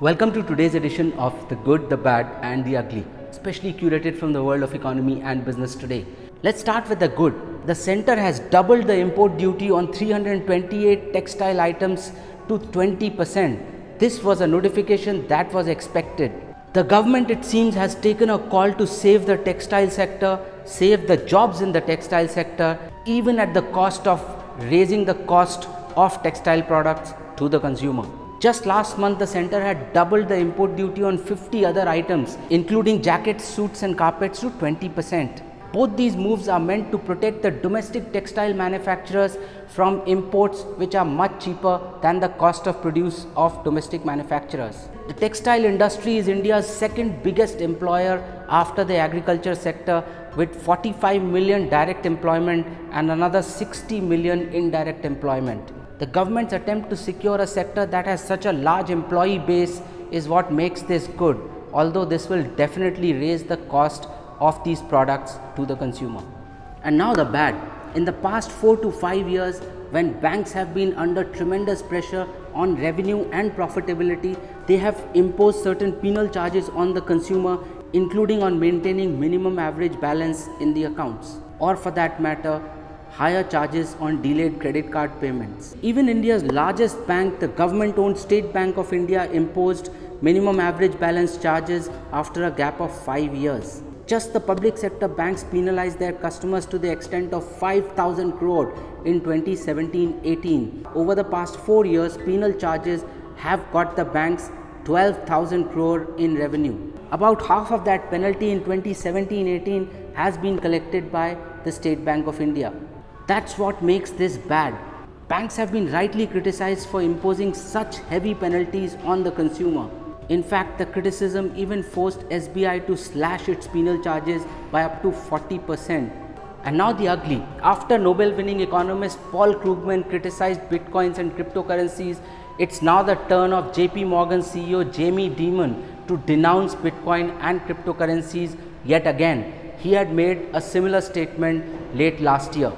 Welcome to today's edition of The Good, the Bad and the Ugly, specially curated from the world of economy and business today. Let's start with the good. The center has doubled the import duty on 328 textile items to 20%. This was a notification that was expected. The government, it seems, has taken a call to save the textile sector, save the jobs in the textile sector, even at the cost of raising the cost of textile products to the consumer. Just last month, the center had doubled the import duty on 50 other items, including jackets, suits and carpets to 20%. Both these moves are meant to protect the domestic textile manufacturers from imports which are much cheaper than the cost of produce of domestic manufacturers. The textile industry is India's second biggest employer after the agriculture sector, with 45 million direct employment and another 60 million indirect employment. The government's attempt to secure a sector that has such a large employee base is what makes this good, although this will definitely raise the cost of these products to the consumer. And now the bad. In the past 4 to 5 years, when banks have been under tremendous pressure on revenue and profitability, they have imposed certain penal charges on the consumer, including on maintaining minimum average balance in the accounts, or for that matter, higher charges on delayed credit card payments. Even India's largest bank, the government-owned State Bank of India, imposed minimum average balance charges after a gap of 5 years. Just the public sector banks penalized their customers to the extent of 5,000 crore in 2017-18. Over the past 4 years, penal charges have got the banks 12,000 crore in revenue. About half of that penalty in 2017-18 has been collected by the State Bank of India. That's what makes this bad. Banks have been rightly criticized for imposing such heavy penalties on the consumer. In fact, the criticism even forced SBI to slash its penal charges by up to 40%. And now the ugly. After Nobel-winning economist Paul Krugman criticized bitcoins and cryptocurrencies, it's now the turn of Morgan CEO Jamie Dimon to denounce bitcoin and cryptocurrencies yet again. He had made a similar statement late last year.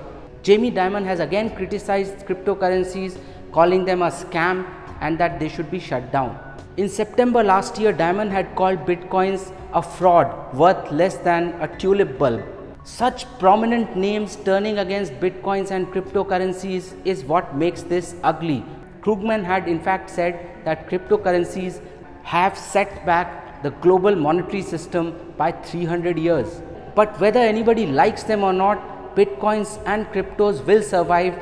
Jamie Dimon has again criticized cryptocurrencies, calling them a scam and that they should be shut down. In September last year, Dimon had called bitcoins a fraud worth less than a tulip bulb. Such prominent names turning against bitcoins and cryptocurrencies is what makes this ugly. Krugman had in fact said that cryptocurrencies have set back the global monetary system by 300 years. But whether anybody likes them or not, bitcoins and cryptos will survive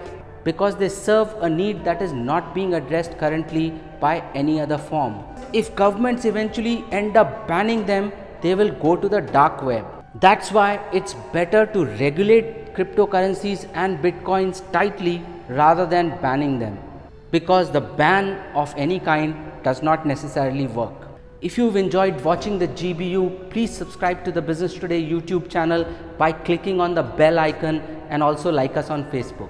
because they serve a need that is not being addressed currently by any other form. If governments eventually end up banning them, they will go to the dark web. That's why it's better to regulate cryptocurrencies and bitcoins tightly rather than banning them, because the ban of any kind does not necessarily work. If you've enjoyed watching the GBU, please subscribe to the Business Today YouTube channel by clicking on the bell icon, and also like us on Facebook.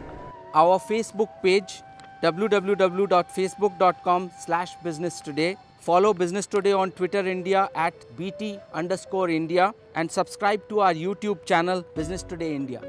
Our Facebook page, www.facebook.com/businesstoday. Follow Business Today on Twitter India at BT_India, and subscribe to our YouTube channel Business Today India.